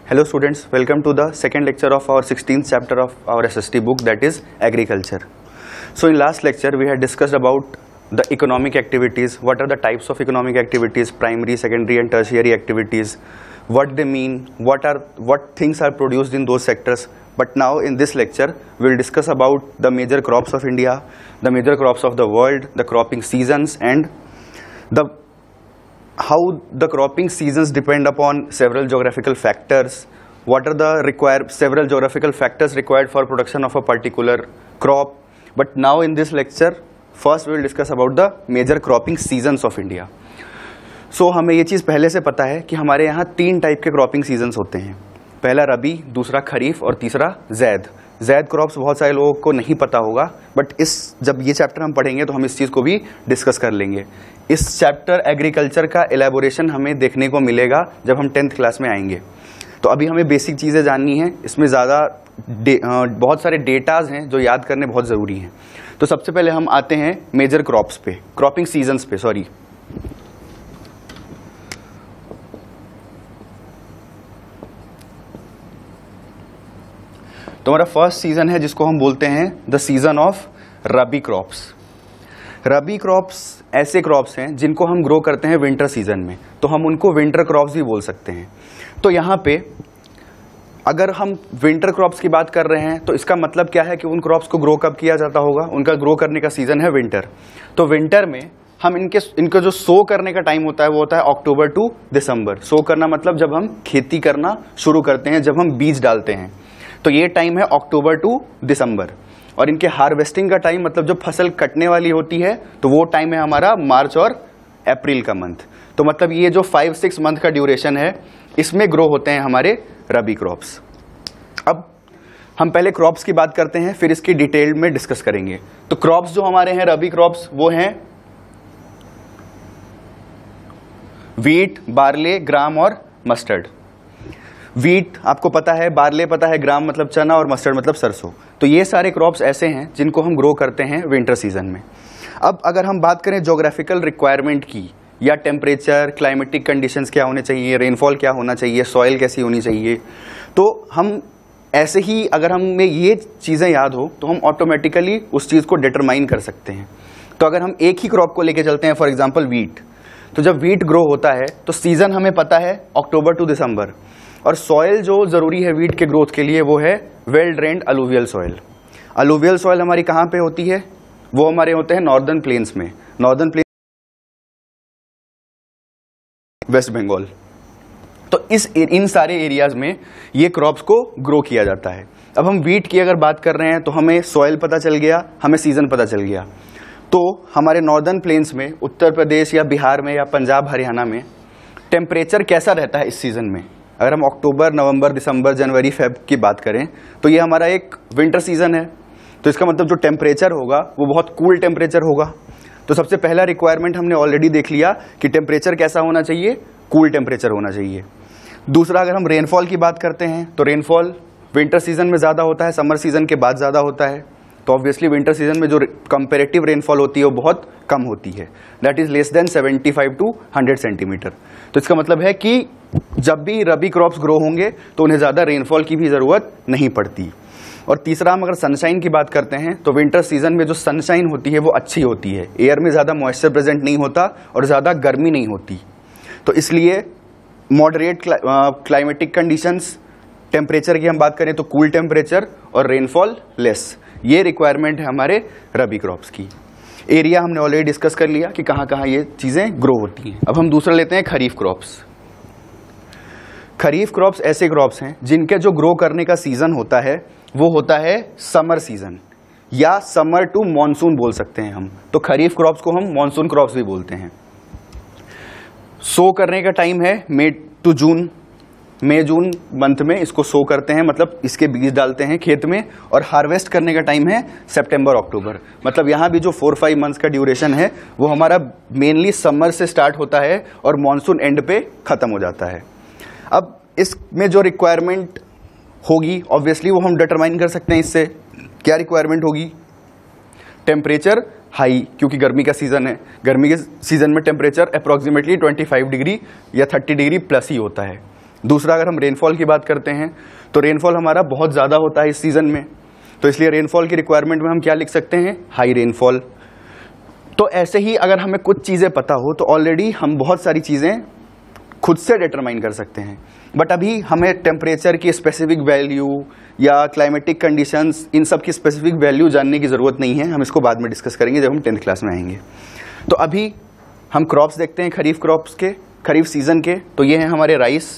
Hello students, welcome to the second lecture of our 16th chapter of our SST book, that is agriculture. So in last lecture we had discussed about the economic activities. What are the types of economic activities, primary, secondary and tertiary activities, what they mean, what things are produced in those sectors. But now in this lecture we will discuss about the major crops of India, the major crops of the world, the cropping seasons, and how the cropping seasons depend upon several geographical factors. What are the several geographical factors required for production of a particular crop. But now in this lecture first we will discuss about the major cropping seasons of India. So हमें ये चीज़ पहले से पता है कि हमारे यहाँ 3 type के क्रॉपिंग सीजन्स होते हैं. पहला रबी, दूसरा खरीफ और तीसरा जैद. जैद क्रॉप्स बहुत सारे लोगों को नहीं पता होगा, बट जब ये चैप्टर हम पढ़ेंगे तो हम इस चीज़ को भी डिस्कस कर लेंगे. इस चैप्टर एग्रीकल्चर का एलेबोरेशन हमें देखने को मिलेगा जब हम 10th क्लास में आएंगे. तो अभी हमें बेसिक चीज़ें जाननी है. इसमें बहुत सारे डेटाज हैं जो याद करने बहुत ज़रूरी हैं. तो सबसे पहले हम आते हैं मेजर क्रॉप्स पे, क्रॉपिंग सीजन्स पे, सॉरी. तो हमारा फर्स्ट सीजन है जिसको हम बोलते हैं the season of rabi crops. Rabi crops ऐसे क्रॉप्स हैं जिनको हम ग्रो करते हैं विंटर सीजन में, तो हम उनको विंटर क्रॉप्स भी बोल सकते हैं. तो यहाँ पे अगर हम विंटर क्रॉप्स की बात कर रहे हैं तो इसका मतलब क्या है कि उन क्रॉप्स को ग्रो कब किया जाता होगा. उनका ग्रो करने का सीजन है विंटर. तो विंटर में हम इनका जो सो करने का टाइम होता है वो होता है अक्टूबर टू दिसंबर. सो करना मतलब जब हम खेती करना शुरू करते हैं, जब हम बीज डालते हैं, तो ये टाइम है अक्टूबर टू दिसंबर. और इनके हार्वेस्टिंग का टाइम मतलब जो फसल कटने वाली होती है तो वो टाइम है हमारा मार्च और अप्रैल का मंथ. तो मतलब ये जो 5-6 मंथ का ड्यूरेशन है इसमें ग्रो होते हैं हमारे रबी क्रॉप्स. अब हम पहले क्रॉप्स की बात करते हैं, फिर इसकी डिटेल में डिस्कस करेंगे. तो क्रॉप्स जो हमारे हैं रबी क्रॉप्स वो हैं वीट, बार्ले, ग्राम और मस्टर्ड. वीट आपको पता है, बार्ले पता है, ग्राम मतलब चना और मस्टर्ड मतलब सरसों. तो ये सारे क्रॉप्स ऐसे हैं जिनको हम ग्रो करते हैं विंटर सीजन में. अब अगर हम बात करें ज्योग्राफिकल रिक्वायरमेंट की, या टेम्परेचर, क्लाइमेटिक कंडीशंस क्या होने चाहिए, रेनफॉल क्या होना चाहिए, सॉइल कैसी होनी चाहिए, तो हम ऐसे ही अगर हमें ये चीज़ें याद हो तो हम ऑटोमेटिकली उस चीज़ को डिटरमाइन कर सकते हैं. तो अगर हम एक ही क्रॉप को लेके चलते हैं, फॉर एग्जाम्पल वीट, तो जब वीट ग्रो होता है तो सीजन हमें पता है अक्टूबर टू दिसंबर. और सॉइल जो ज़रूरी है वीट के ग्रोथ के लिए वो है well drained alluvial soil. Alluvial soil हमारी कहाँ पे होती है? वो हमारे होते हैं नॉर्दर्न प्लेन्स में. Northern plain West Bengal. तो इन सारे एरियाज में ये क्रॉप्स को ग्रो किया जाता है. अब हम वीट की अगर बात कर रहे हैं तो हमें सॉइल पता चल गया, हमें सीजन पता चल गया. तो हमारे नॉर्दर्न प्लेन्स में, उत्तर प्रदेश या बिहार में या पंजाब हरियाणा में टेम्परेचर कैसा रहता है इस सीजन में? अगर हम अक्टूबर, नवंबर, दिसंबर, जनवरी, फेब की बात करें तो ये हमारा एक विंटर सीजन है. तो इसका मतलब जो टेम्परेचर होगा वो बहुत कूल टेम्परेचर होगा. तो सबसे पहला रिक्वायरमेंट हमने ऑलरेडी देख लिया कि टेम्परेचर कैसा होना चाहिए, कूल टेम्परेचर होना चाहिए. दूसरा, अगर हम रेनफॉल की बात करते हैं तो रेनफॉल विंटर सीजन में ज़्यादा होता है, समर सीजन के बाद ज़्यादा होता है. तो ऑब्वियसली विंटर सीजन में जो कंपेरेटिव रेनफॉल होती है वो बहुत कम होती है, that is less than 75 to 100 centimetre. तो इसका मतलब है कि जब भी रबी क्रॉप्स ग्रो होंगे तो उन्हें ज़्यादा रेनफॉल की भी ज़रूरत नहीं पड़ती. और तीसरा, हम अगर सनशाइन की बात करते हैं तो विंटर सीजन में जो सनशाइन होती है वो अच्छी होती है. एयर में ज़्यादा मॉइस्चर प्रेजेंट नहीं होता और ज़्यादा गर्मी नहीं होती. तो इसलिए मॉडरेट क्लाइमेटिक कंडीशंस, टेम्परेचर की हम बात करें तो कूल टेम्परेचर और रेनफॉल लेस, ये रिक्वायरमेंट है हमारे रबी क्रॉप्स की. एरिया हमने ऑलरेडी डिस्कस कर लिया कि कहाँ कहाँ ये चीज़ें ग्रो होती हैं. अब हम दूसरा लेते हैं खरीफ क्रॉप्स. खरीफ क्रॉप्स ऐसे क्रॉप्स हैं जिनके जो ग्रो करने का सीजन होता है वो होता है समर सीजन, या समर टू मॉनसून बोल सकते हैं हम. तो खरीफ क्रॉप्स को हम मॉनसून क्रॉप्स भी बोलते हैं. सो करने का टाइम है मई to June. May June month में इसको सो करते हैं, मतलब इसके बीज डालते हैं खेत में. और हार्वेस्ट करने का टाइम है सितंबर अक्टूबर. मतलब यहाँ भी जो 4-5 मंथ्स का ड्यूरेशन है वो हमारा मेनली समर से स्टार्ट होता है और मॉनसून एंड पे खत्म हो जाता है. अब इसमें जो रिक्वायरमेंट होगी ऑब्वियसली वो हम डिटरमाइन कर सकते हैं. इससे क्या रिक्वायरमेंट होगी? टेम्परेचर हाई, क्योंकि गर्मी का सीजन है. गर्मी के सीजन में टेम्परेचर अप्रॉक्सीमेटली 25 डिग्री या 30 डिग्री प्लस ही होता है. दूसरा, अगर हम रेनफॉल की बात करते हैं तो रेनफॉल हमारा बहुत ज़्यादा होता है इस सीज़न में, तो इसलिए रेनफॉल की रिक्वायरमेंट में हम क्या लिख सकते हैं, हाई रेनफॉल। तो ऐसे ही अगर हमें कुछ चीज़ें पता हो तो ऑलरेडी हम बहुत सारी चीज़ें खुद से डिटरमाइन कर सकते हैं, बट अभी हमें टेम्परेचर की स्पेसिफिक वैल्यू या क्लाइमेटिक कंडीशंस, इन सब की स्पेसिफिक वैल्यू जानने की ज़रूरत नहीं है। हम इसको बाद में डिस्कस करेंगे जब हम 10th क्लास में आएंगे। तो अभी हम क्रॉप्स देखते हैं खरीफ क्रॉप्स के, खरीफ सीज़न के। तो ये हैं हमारे राइस,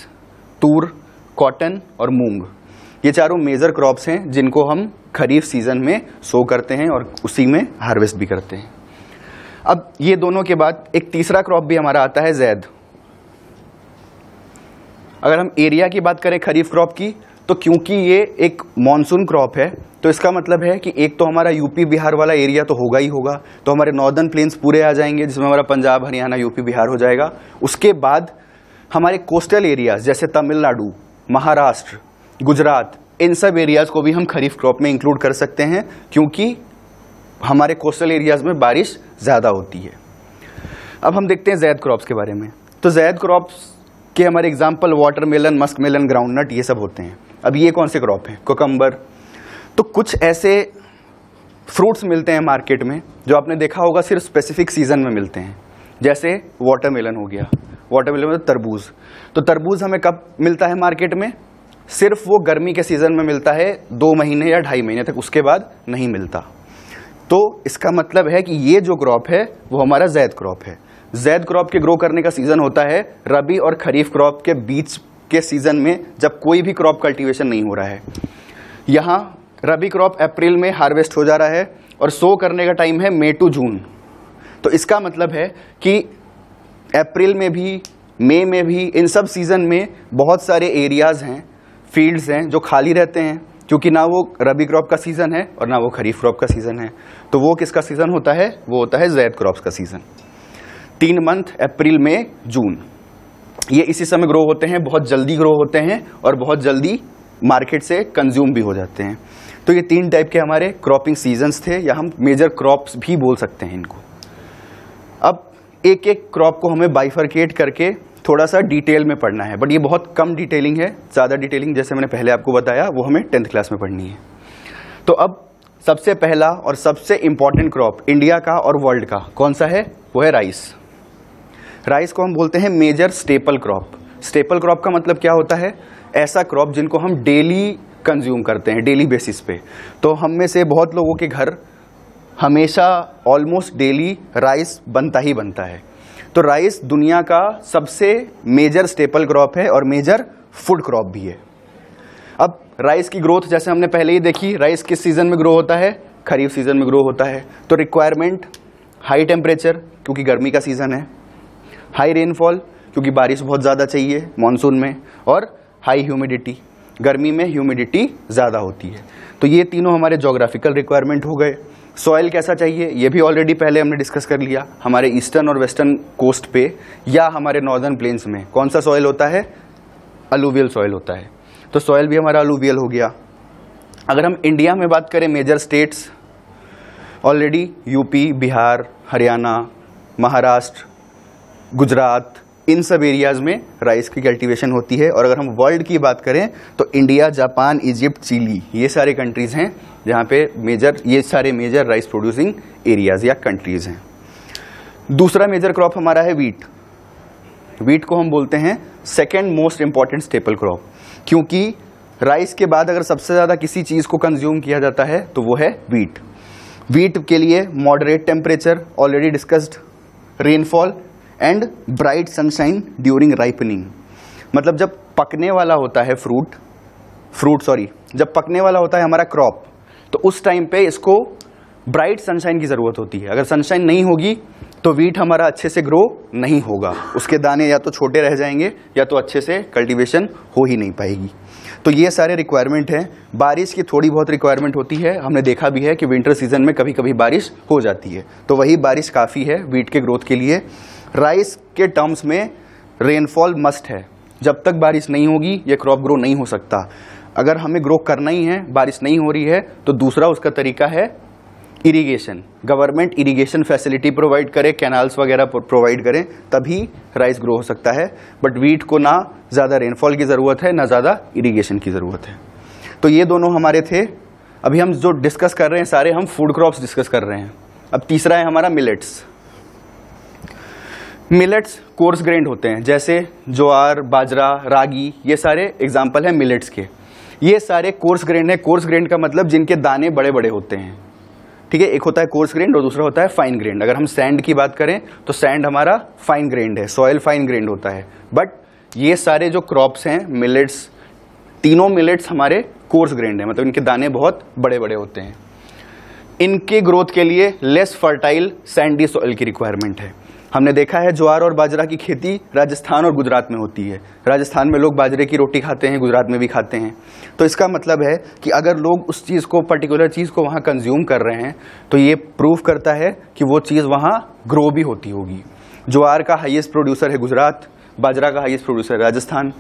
तूर, कॉटन और मूंग। ये चारों मेजर क्रॉप्स हैं जिनको हम खरीफ सीज़न में सो करते हैं और उसी में हार्वेस्ट भी करते हैं। अब ये दोनों के बाद एक तीसरा क्रॉप भी हमारा आता है, ज़ैद। अगर हम एरिया की बात करें खरीफ क्रॉप की, तो क्योंकि ये एक मॉनसून क्रॉप है तो इसका मतलब है कि एक तो हमारा यूपी बिहार वाला एरिया तो होगा ही होगा, तो हमारे नॉर्दर्न प्लेन्स पूरे आ जाएंगे जिसमें हमारा पंजाब, हरियाणा, यूपी, बिहार हो जाएगा। उसके बाद हमारे कोस्टल एरियाज जैसे तमिलनाडु, महाराष्ट्र, गुजरात, इन सब एरियाज को भी हम खरीफ क्रॉप में इंक्लूड कर सकते हैं क्योंकि हमारे कोस्टल एरियाज में बारिश ज़्यादा होती है। अब हम देखते हैं ज़ैद क्रॉप्स के बारे में। तो ज़ैद क्रॉप्स के हमारे एग्जाम्पल वाटरमेलन, मस्कमेलन, ग्राउंडनट, ये सब होते हैं। अब ये कौन से क्रॉप हैं, कोकम्बर। तो कुछ ऐसे फ्रूट्स मिलते हैं मार्केट में जो आपने देखा होगा सिर्फ स्पेसिफिक सीजन में मिलते हैं, जैसे वाटरमेलन हो गया। वाटरमेलन मतलब तरबूज। तो तरबूज हमें कब मिलता है मार्केट में, सिर्फ वो गर्मी के सीजन में मिलता है, 2 महीने या 2.5 महीने तक, उसके बाद नहीं मिलता। तो इसका मतलब है कि ये जो क्रॉप है वो हमारा ज़ैद क्रॉप है। ज़ैद क्रॉप के ग्रो करने का सीजन होता है रबी और खरीफ क्रॉप के बीच के सीजन में, जब कोई भी क्रॉप कल्टीवेशन नहीं हो रहा है। यहाँ रबी क्रॉप अप्रैल में हार्वेस्ट हो जा रहा है और सो करने का टाइम है मई टू जून। तो इसका मतलब है कि अप्रैल में भी, मई में भी, इन सब सीजन में बहुत सारे एरियाज हैं, फील्ड्स हैं जो खाली रहते हैं क्योंकि ना वो रबी क्रॉप का सीजन है और ना वो खरीफ क्रॉप का सीजन है। तो वो किसका सीजन होता है, वो होता है ज़ैद क्रॉप्स का सीजन। 3 मंथ, अप्रैल, मई, जून, ये इसी समय ग्रो होते हैं, बहुत जल्दी ग्रो होते हैं और बहुत जल्दी मार्केट से कंज्यूम भी हो जाते हैं। तो ये 3 टाइप के हमारे क्रॉपिंग सीजन्स थे, या हम मेजर क्रॉप्स भी बोल सकते हैं इनको। अब एक एक क्रॉप को हमें बाइफरकेट करके थोड़ा सा डिटेल में पढ़ना है, बट ये बहुत कम डिटेलिंग है। ज़्यादा डिटेलिंग जैसे मैंने पहले आपको बताया वो हमें 10th क्लास में पढ़नी है। तो अब सबसे पहला और सबसे इंपॉर्टेंट क्रॉप इंडिया का और वर्ल्ड का कौन सा है, वो है राइस। राइस को हम बोलते हैं major staple crop. Staple crop का मतलब क्या होता है, ऐसा क्रॉप जिनको हम डेली कंज्यूम करते हैं, डेली बेसिस पे। तो हम में से बहुत लोगों के घर हमेशा ऑलमोस्ट डेली राइस बनता ही बनता है। तो राइस दुनिया का सबसे मेजर स्टेपल क्रॉप है और मेजर फूड क्रॉप भी है। अब राइस की ग्रोथ जैसे हमने पहले ही देखी, राइस किस सीजन में ग्रो होता है, खरीफ सीजन में ग्रो होता है। तो रिक्वायरमेंट हाई टेम्परेचर क्योंकि गर्मी का सीजन है, हाई रेनफॉल क्योंकि बारिश बहुत ज़्यादा चाहिए मानसून में, और हाई ह्यूमिडिटी, गर्मी में ह्यूमिडिटी ज़्यादा होती है। तो ये तीनों हमारे जोग्राफिकल रिक्वायरमेंट हो गए। सॉइल कैसा चाहिए, ये भी ऑलरेडी पहले हमने डिस्कस कर लिया। हमारे ईस्टर्न और वेस्टर्न कोस्ट पे या हमारे नॉर्दर्न प्लेन्स में कौन सा सॉइल होता है, अलूवियल सॉइल होता है। तो सॉइल भी हमारा अलूवियल हो गया। अगर हम इंडिया में बात करें major states, already UP, Bihar, Haryana, Maharashtra, Gujarat, इन सब एरियाज में राइस की कल्टीवेशन होती है। और अगर हम वर्ल्ड की बात करें तो इंडिया, जापान, इजिप्ट, चिली, ये सारे कंट्रीज हैं जहाँ पे ये सारे मेजर राइस प्रोड्यूसिंग एरियाज या कंट्रीज हैं। दूसरा मेजर क्रॉप हमारा है वीट। वीट को हम बोलते हैं second most important staple crop, क्योंकि राइस के बाद अगर सबसे ज़्यादा किसी चीज़ को कंज्यूम किया जाता है तो वो है वीट। वीट के लिए moderate temperature, already discussed, rainfall and bright sunshine during ripening. मतलब जब पकने वाला होता है जब पकने वाला होता है हमारा क्रॉप, तो उस टाइम पे इसको ब्राइट सनशाइन की ज़रूरत होती है। अगर सनशाइन नहीं होगी तो वीट हमारा अच्छे से ग्रो नहीं होगा, उसके दाने या तो छोटे रह जाएंगे या तो अच्छे से कल्टीवेशन हो ही नहीं पाएगी। तो ये सारे रिक्वायरमेंट हैं। बारिश की थोड़ी बहुत रिक्वायरमेंट होती है, हमने देखा भी है कि विंटर सीजन में कभी कभी बारिश हो जाती है, तो वही बारिश काफ़ी है वीट के ग्रोथ के लिए। राइस के टर्म्स में रेनफॉल मस्ट है, जब तक बारिश नहीं होगी ये क्रॉप ग्रो नहीं हो सकता। अगर हमें ग्रो करना ही है, बारिश नहीं हो रही है, तो दूसरा उसका तरीका है irrigation, government irrigation facility provide करे, कैनाल्स वगैरह प्रोवाइड करें, तभी राइस ग्रो हो सकता है। बट वीट को ना ज़्यादा रेनफॉल की ज़रूरत है, ना ज़्यादा इरिगेशन की ज़रूरत है। तो ये दोनों हमारे थे। अभी हम जो डिस्कस कर रहे हैं सारे हम फूड क्रॉप्स डिस्कस कर रहे हैं। अब तीसरा है हमारा मिलेट्स। मिलेट्स कोर्स ग्रेन्ड होते हैं, जैसे ज्वार, बाजरा, रागी, ये सारे एग्जाम्पल हैं मिलेट्स के। ये सारे कोर्स ग्रेन्ड है। कोर्स ग्रेन्ड का मतलब जिनके दाने बड़े बड़े होते हैं, ठीक है। एक होता है कोर्स ग्रेन्ड और दूसरा होता है फाइन ग्रेन्ड। अगर हम सैंड की बात करें तो सैंड हमारा फाइन ग्रेन्ड है, सॉयल फाइन ग्रेन्ड होता है। बट ये सारे जो क्रॉप्स हैं मिलेट्स, तीनों मिलेट्स हमारे कोर्स ग्रेन्ड है, मतलब इनके दाने बहुत बड़े बड़े होते हैं। इनके ग्रोथ के लिए लेस फर्टाइल सैंडी सॉइल की रिक्वायरमेंट है। हमने देखा है ज्वार और बाजरा की खेती राजस्थान और गुजरात में होती है। राजस्थान में लोग बाजरे की रोटी खाते हैं, गुजरात में भी खाते हैं। तो इसका मतलब है कि अगर लोग उस चीज़ को, पर्टिकुलर चीज़ को वहाँ कंज्यूम कर रहे हैं, तो ये प्रूव करता है कि वो चीज़ वहाँ ग्रो भी होती होगी। ज्वार का हाईएस्ट प्रोड्यूसर है गुजरात, बाजरा का हाईएस्ट प्रोड्यूसर है राजस्थान।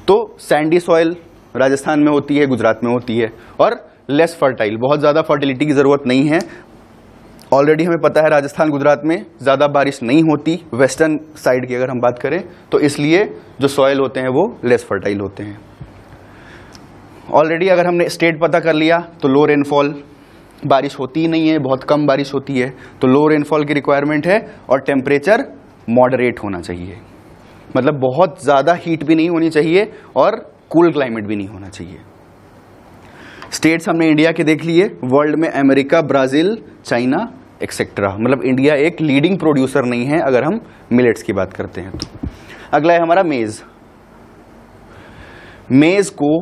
तो सैंडी सॉइल राजस्थान में होती है, गुजरात में होती है, और लेस फर्टाइल, बहुत ज़्यादा फर्टिलिटी की ज़रूरत नहीं है। ऑलरेडी हमें पता है राजस्थान गुजरात में ज़्यादा बारिश नहीं होती, वेस्टर्न साइड की अगर हम बात करें, तो इसलिए जो सॉइल होते हैं वो लेस फर्टाइल होते हैं। ऑलरेडी अगर हमने स्टेट पता कर लिया तो लो रेनफॉल, बारिश होती ही नहीं है, बहुत कम बारिश होती है, तो लो रेनफॉल की रिक्वायरमेंट है। और टेम्परेचर मॉडरेट होना चाहिए, मतलब बहुत ज़्यादा हीट भी नहीं होनी चाहिए और कूल क्लाइमेट भी नहीं होना चाहिए। स्टेट्स हमने इंडिया के देख लिए, वर्ल्ड में अमेरिका, ब्राज़ील, चाइना एक्सेट्रा, मतलब इंडिया एक लीडिंग प्रोड्यूसर नहीं है अगर हम मिलेट्स की बात करते हैं तो। अगला है हमारा मेज। मेज को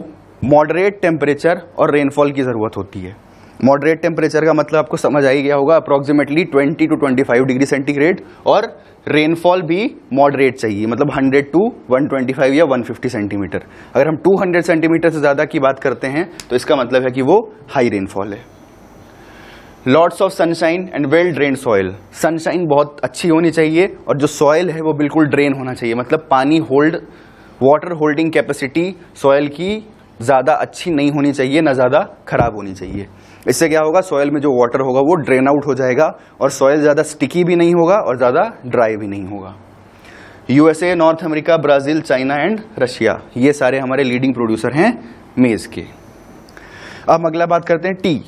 मॉडरेट टेम्परेचर और रेनफॉल की ज़रूरत होती है। मॉडरेट टेम्परेचर का मतलब आपको समझ आ ही गया होगा, अप्रॉक्सीमेटली 20 to 25 डिग्री सेंटीग्रेड, और रेनफॉल भी मॉडरेट चाहिए, मतलब 100 to 125 या 150 सेंटीमीटर। अगर हम 200 सेंटीमीटर से ज़्यादा की बात करते हैं तो इसका मतलब है कि वो हाई रेनफॉल है। Lots of sunshine and well drain soil. Sunshine बहुत अच्छी होनी चाहिए और जो सॉइल है वो बिल्कुल ड्रेन होना चाहिए, मतलब पानी hold, water holding capacity soil की ज़्यादा अच्छी नहीं होनी चाहिए, ना ज़्यादा खराब होनी चाहिए। इससे क्या होगा, सॉइल में जो वाटर होगा वो ड्रेन आउट हो जाएगा और सॉइल ज़्यादा स्टिकी भी नहीं होगा और ज़्यादा ड्राई भी नहीं होगा। USA, north America, Brazil, China and Russia, ये सारे हमारे लीडिंग प्रोड्यूसर हैं मेज के। अब अगला बात करते हैं टी।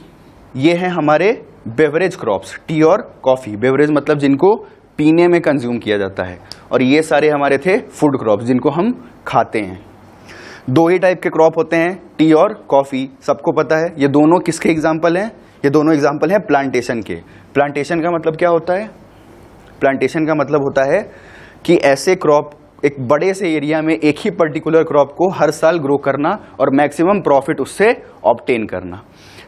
ये हैं हमारे बेवरेज क्रॉप्स, टी और कॉफ़ी। बेवरेज मतलब जिनको पीने में कंज्यूम किया जाता है, और ये सारे हमारे थे फूड क्रॉप्स जिनको हम खाते हैं। दो ही टाइप के क्रॉप होते हैं, टी और कॉफ़ी, सबको पता है। ये दोनों किसके एग्जाम्पल हैं? ये दोनों एग्जाम्पल हैं प्लांटेशन के। प्लांटेशन का मतलब क्या होता है? प्लांटेशन का मतलब होता है कि ऐसे क्रॉप, एक बड़े से एरिया में एक ही पर्टिकुलर क्रॉप को हर साल ग्रो करना और मैक्सिमम प्रॉफिट उससे ऑब्टेन करना।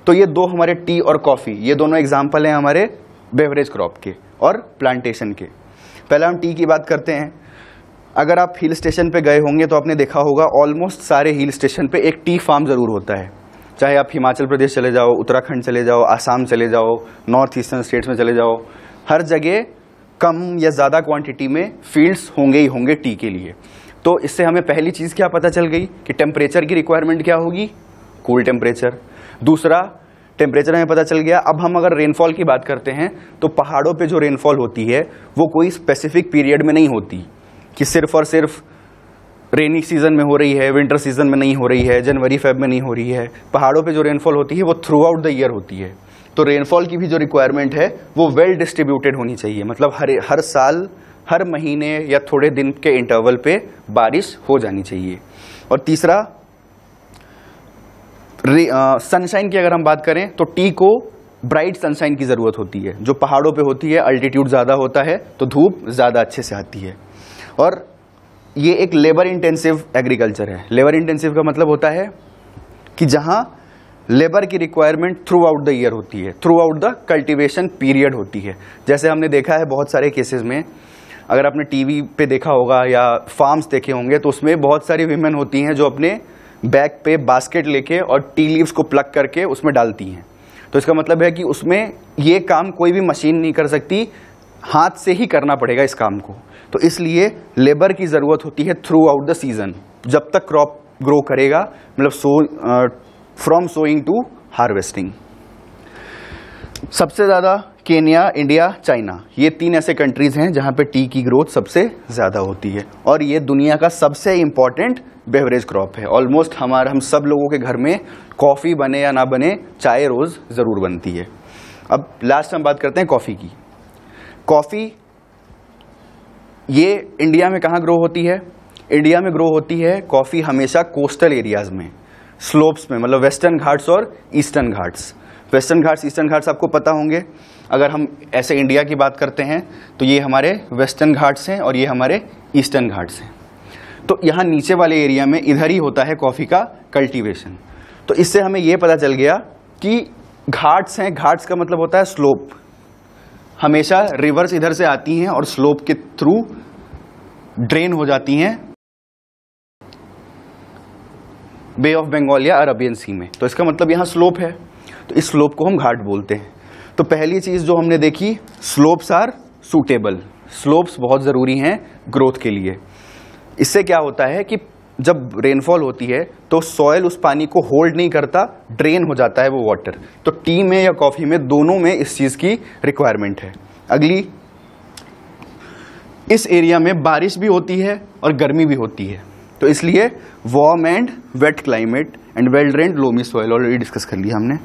तो ये दो हमारे टी और कॉफ़ी, ये दोनों एग्जाम्पल हैं हमारे बेवरेज क्रॉप के और प्लांटेशन के। पहले हम टी की बात करते हैं। अगर आप हिल स्टेशन पे गए होंगे तो आपने देखा होगा ऑलमोस्ट सारे हिल स्टेशन पे एक टी फार्म ज़रूर होता है। चाहे आप हिमाचल प्रदेश चले जाओ, उत्तराखंड चले जाओ, आसाम चले जाओ, नॉर्थ ईस्टर्न स्टेट्स में चले जाओ, हर जगह कम या ज़्यादा क्वांटिटी में फील्ड्स होंगे ही होंगे टी के लिए। तो इससे हमें पहली चीज़ क्या पता चल गई कि टेम्परेचर की रिक्वायरमेंट क्या होगी? Cool temperature. दूसरा, टेम्परेचर हमें पता चल गया। अब हम अगर रेनफॉल की बात करते हैं तो पहाड़ों पे जो रेनफॉल होती है वो कोई स्पेसिफिक पीरियड में नहीं होती कि सिर्फ और सिर्फ रेनी सीजन में हो रही है, विंटर सीजन में नहीं हो रही है, जनवरी फेब में नहीं हो रही है। पहाड़ों पे जो रेनफॉल होती है वो थ्रू आउट द ईयर होती है। तो रेनफॉल की भी जो रिक्वायरमेंट है वो वेल डिस्ट्रीब्यूटेड होनी चाहिए, मतलब हर साल, हर महीने या थोड़े दिन के इंटरवल पे बारिश हो जानी चाहिए। और तीसरा, सनशाइन की अगर हम बात करें तो टी को ब्राइट सनशाइन की ज़रूरत होती है। जो पहाड़ों पे होती है, अल्टीट्यूड ज़्यादा होता है तो धूप ज़्यादा अच्छे से आती है। और ये एक लेबर इंटेंसिव एग्रीकल्चर है। लेबर इंटेंसिव का मतलब होता है कि जहाँ लेबर की requirement through out the year होती है, through out the cultivation period होती है। जैसे हमने देखा है बहुत सारे केसेस में, अगर आपने टीवी पे देखा होगा या फार्म्स देखे होंगे तो उसमें बहुत सारी वीमेन होती हैं जो अपने बैक पे बास्केट लेके और टी लीव्स को प्लग करके उसमें डालती हैं। तो इसका मतलब है कि उसमें ये काम कोई भी मशीन नहीं कर सकती, हाथ से ही करना पड़ेगा इस काम को। तो इसलिए लेबर की ज़रूरत होती है थ्रू आउट द सीजन, जब तक क्रॉप ग्रो करेगा, मतलब फ्रॉम सोइंग टू हार्वेस्टिंग। सबसे ज़्यादा केन्या, इंडिया, चाइना, ये 3 ऐसे कंट्रीज़ हैं जहाँ पे टी की ग्रोथ सबसे ज़्यादा होती है और ये दुनिया का सबसे इम्पॉर्टेंट बेवरेज क्रॉप है। ऑलमोस्ट हम सब लोगों के घर में कॉफ़ी बने या ना बने, चाय रोज़ ज़रूर बनती है। अब लास्ट हम बात करते हैं कॉफ़ी की। कॉफ़ी ये इंडिया में कहाँ ग्रो होती है? इंडिया में ग्रो होती है कॉफ़ी हमेशा कोस्टल एरियाज़ में, स्लोप्स में, मतलब वेस्टर्न घाट्स और eastern Ghats. Western Ghats, eastern Ghats आपको पता होंगे। अगर हम ऐसे इंडिया की बात करते हैं तो ये हमारे वेस्टर्न घाट्स हैं और ये हमारे ईस्टर्न घाट्स हैं। तो यहाँ नीचे वाले एरिया में इधर ही होता है कॉफ़ी का कल्टीवेशन। तो इससे हमें ये पता चल गया कि घाट्स हैं, घाट्स का मतलब होता है स्लोप, हमेशा रिवर्स इधर से आती हैं और स्लोप के थ्रू ड्रेन हो जाती हैं बे ऑफ बंगाल या अरबियन सी में। तो इसका मतलब यहाँ स्लोप है, तो इस स्लोप को हम घाट बोलते हैं। तो पहली चीज जो हमने देखी, स्लोप्स आर सूटेबल। स्लोप्स बहुत जरूरी हैं ग्रोथ के लिए। इससे क्या होता है कि जब रेनफॉल होती है तो सॉइल उस पानी को होल्ड नहीं करता, ड्रेन हो जाता है वो वाटर। तो टी में या कॉफी में, दोनों में इस चीज की रिक्वायरमेंट है। अगली, इस एरिया में बारिश भी होती है और गर्मी भी होती है, तो इसलिए warm and wet climate and well drained loamy soil already discuss कर लिया हमने।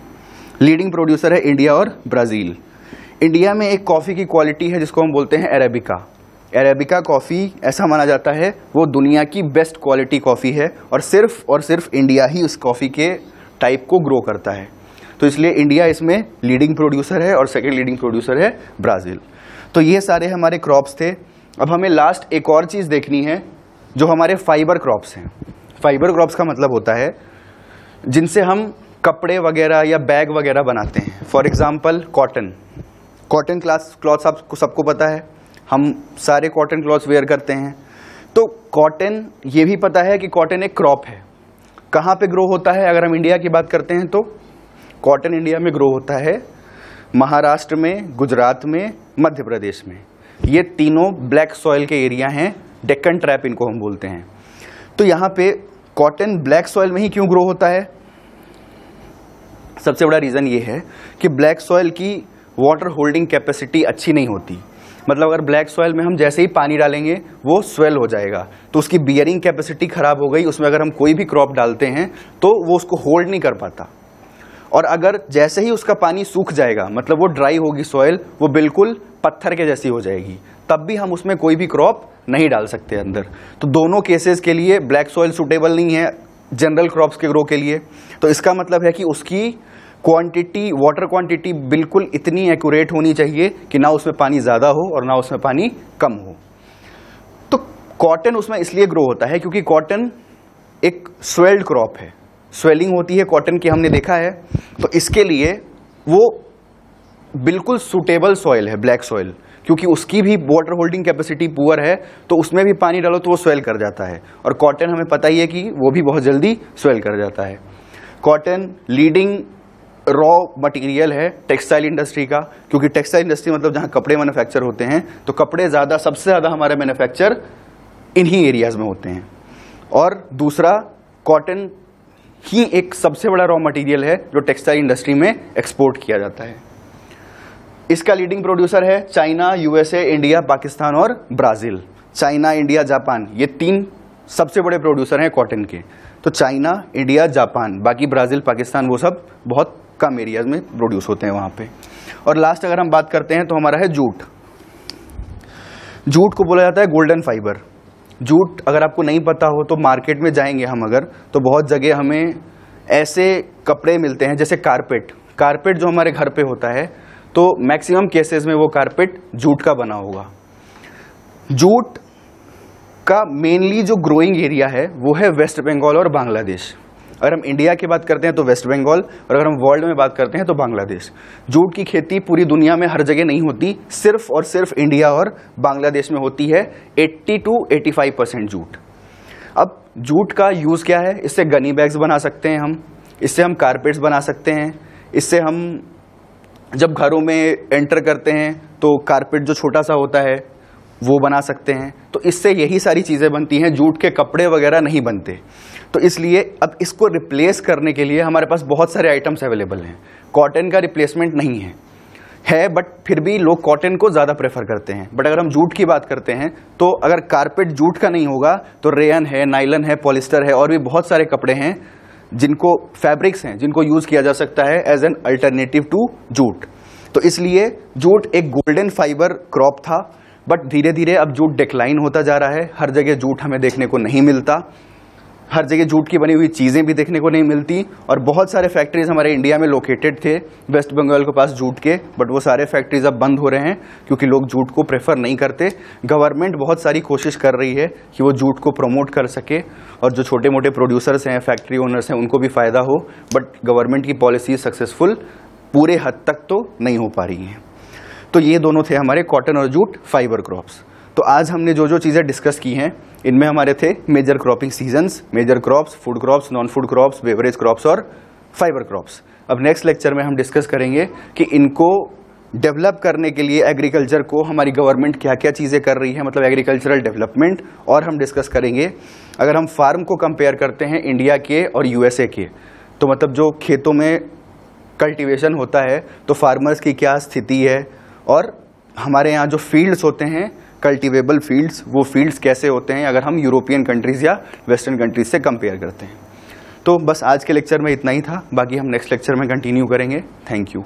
लीडिंग प्रोड्यूसर है इंडिया और ब्राजील। इंडिया में एक कॉफ़ी की क्वालिटी है जिसको हम बोलते हैं अरेबिका। अरेबिका कॉफ़ी ऐसा माना जाता है वो दुनिया की बेस्ट क्वालिटी कॉफ़ी है और सिर्फ इंडिया ही उस कॉफ़ी के टाइप को ग्रो करता है। तो इसलिए इंडिया इसमें लीडिंग प्रोड्यूसर है और सेकेंड लीडिंग प्रोड्यूसर है ब्राज़ील। तो ये सारे हमारे क्रॉप्स थे। अब हमें लास्ट एक और चीज़ देखनी है जो हमारे फाइबर क्रॉप्स हैं। फाइबर क्रॉप्स का मतलब होता है जिनसे हम कपड़े वगैरह या बैग वगैरह बनाते हैं। फॉर एग्जाम्पल कॉटन क्लॉथ्स आपको सबको पता है, हम सारे कॉटन क्लॉथ्स वेयर करते हैं। तो कॉटन, ये भी पता है कि कॉटन एक क्रॉप है। कहाँ पे ग्रो होता है? अगर हम इंडिया की बात करते हैं तो कॉटन इंडिया में ग्रो होता है महाराष्ट्र में, गुजरात में, मध्य प्रदेश में। ये तीनों ब्लैक सॉइल के एरिया हैं, डेक्कन ट्रैप इनको हम बोलते हैं। तो यहाँ पे कॉटन ब्लैक सॉइल में ही क्यों ग्रो होता है? सबसे बड़ा रीज़न ये है कि ब्लैक सॉइल की वाटर होल्डिंग कैपेसिटी अच्छी नहीं होती। मतलब अगर ब्लैक सॉइल में हम जैसे ही पानी डालेंगे वो स्वेल हो जाएगा, तो उसकी बियरिंग कैपेसिटी खराब हो गई। उसमें अगर हम कोई भी क्रॉप डालते हैं तो वो उसको होल्ड नहीं कर पाता। और अगर जैसे ही उसका पानी सूख जाएगा, मतलब वो ड्राई होगी सॉइल, वो बिल्कुल पत्थर के जैसी हो जाएगी, तब भी हम उसमें कोई भी क्रॉप नहीं डाल सकते अंदर। तो दोनों केसेस के लिए ब्लैक सॉइल सूटेबल नहीं है जनरल क्रॉप्स के ग्रो के लिए। तो इसका मतलब है कि उसकी क्वांटिटी, वाटर क्वांटिटी बिल्कुल इतनी एक्यूरेट होनी चाहिए कि ना उसमें पानी ज़्यादा हो और ना उसमें पानी कम हो। तो कॉटन उसमें इसलिए ग्रो होता है क्योंकि कॉटन एक स्वेल्ड क्रॉप है, स्वेलिंग होती है कॉटन की, हमने देखा है। तो इसके लिए वो बिल्कुल सूटेबल सॉइल है ब्लैक सॉइल, क्योंकि उसकी भी वाटर होल्डिंग कैपेसिटी पुअर है, तो उसमें भी पानी डालो तो वो स्वेल कर जाता है। और कॉटन हमें पता ही है कि वो भी बहुत जल्दी स्वेल कर जाता है। कॉटन लीडिंग रॉ मटेरियल है टेक्सटाइल इंडस्ट्री का, क्योंकि टेक्सटाइल इंडस्ट्री मतलब जहां कपड़े मैन्युफैक्चर होते हैं, तो कपड़े सबसे ज़्यादा हमारे मैन्युफैक्चर इन्हीं एरियाज में होते हैं। और दूसरा, कॉटन ही एक सबसे बड़ा रॉ मटेरियल है जो टेक्सटाइल इंडस्ट्री में एक्सपोर्ट किया जाता है। इसका लीडिंग प्रोड्यूसर है चाइना, यूएसए, इंडिया, पाकिस्तान और ब्राजील। चाइना, इंडिया, जापान, ये 3 सबसे बड़े प्रोड्यूसर हैं कॉटन के। तो चाइना, इंडिया, जापान, बाकी ब्राजील, पाकिस्तान, वो सब बहुत कम एरियाज में प्रोड्यूस होते हैं वहाँ पे। और लास्ट अगर हम बात करते हैं तो हमारा है जूट। जूट को बोला जाता है गोल्डन फाइबर। जूट अगर आपको नहीं पता हो तो मार्केट में जाएंगे हम अगर, तो बहुत जगह हमें ऐसे कपड़े मिलते हैं जैसे कारपेट जो हमारे घर पे होता है, तो मैक्सिमम केसेस में वो कारपेट जूट का बना होगा। जूट का मेनली जो ग्रोइंग एरिया है वो है वेस्ट बंगाल और बांग्लादेश। अगर हम इंडिया की बात करते हैं तो वेस्ट बंगाल, और अगर हम वर्ल्ड में बात करते हैं तो बांग्लादेश। जूट की खेती पूरी दुनिया में हर जगह नहीं होती, सिर्फ और सिर्फ इंडिया और बांग्लादेश में होती है। 80 to 85% जूट। अब जूट का यूज़ क्या है? इससे गनी बैग्स बना सकते हैं हम, इससे हम कारपेट्स बना सकते हैं, इससे हम जब घरों में एंटर करते हैं तो कारपेट जो छोटा सा होता है वो बना सकते हैं। तो इससे यही सारी चीज़ें बनती हैं, जूट के कपड़े वगैरह नहीं बनते। तो इसलिए अब इसको रिप्लेस करने के लिए हमारे पास बहुत सारे आइटम्स अवेलेबल हैं। कॉटन का रिप्लेसमेंट नहीं है, है, बट फिर भी लोग कॉटन को ज़्यादा प्रेफर करते हैं। बट अगर हम जूट की बात करते हैं तो अगर कारपेट जूट का नहीं होगा तो रेयन है, नाइलन है, पॉलिस्टर है और भी बहुत सारे कपड़े हैं जिनको फैब्रिक्स हैं जिनको यूज़ किया जा सकता है as an alternative to jute. तो इसलिए जूट एक गोल्डन फाइबर क्रॉप था, बट धीरे धीरे अब जूट डिक्लाइन होता जा रहा है। हर जगह जूट हमें देखने को नहीं मिलता, हर जगह जूट की बनी हुई चीज़ें भी देखने को नहीं मिलती। और बहुत सारे फैक्ट्रीज हमारे इंडिया में लोकेटेड थे वेस्ट बंगाल के पास जूट के, बट वो सारे फैक्ट्रीज अब बंद हो रहे हैं क्योंकि लोग जूट को प्रेफर नहीं करते। गवर्नमेंट बहुत सारी कोशिश कर रही है कि वो जूट को प्रमोट कर सके और जो छोटे मोटे प्रोड्यूसर्स हैं, फैक्ट्री ओनर्स हैं, उनको भी फ़ायदा हो, बट गवर्नमेंट की पॉलिसी सक्सेसफुल पूरे हद तक तो नहीं हो पा रही हैं। तो ये दोनों थे हमारे कॉटन और जूट फाइबर क्रॉप्स। तो आज हमने जो जो चीज़ें डिस्कस की हैं इनमें हमारे थे major cropping seasons, major crops, food crops, non food crops, beverage crops और फाइबर क्रॉप्स। अब नेक्स्ट लेक्चर में हम डिस्कस करेंगे कि इनको डेवलप करने के लिए एग्रीकल्चर को हमारी गवर्नमेंट क्या क्या चीज़ें कर रही है, मतलब एग्रीकल्चरल डेवलपमेंट। और हम डिस्कस करेंगे अगर हम फार्म को कंपेयर करते हैं इंडिया के और यूएसए के, तो मतलब जो खेतों में कल्टीवेशन होता है तो फार्मर्स की क्या स्थिति है और हमारे यहाँ जो फील्ड्स होते हैं कल्टीवेबल फील्ड्स, वो फील्ड्स कैसे होते हैं अगर हम यूरोपियन कंट्रीज़ या वेस्टर्न कंट्रीज से कंपेयर करते हैं। तो बस आज के लेक्चर में इतना ही था, बाकी हम नेक्स्ट लेक्चर में कंटिन्यू करेंगे। Thank you.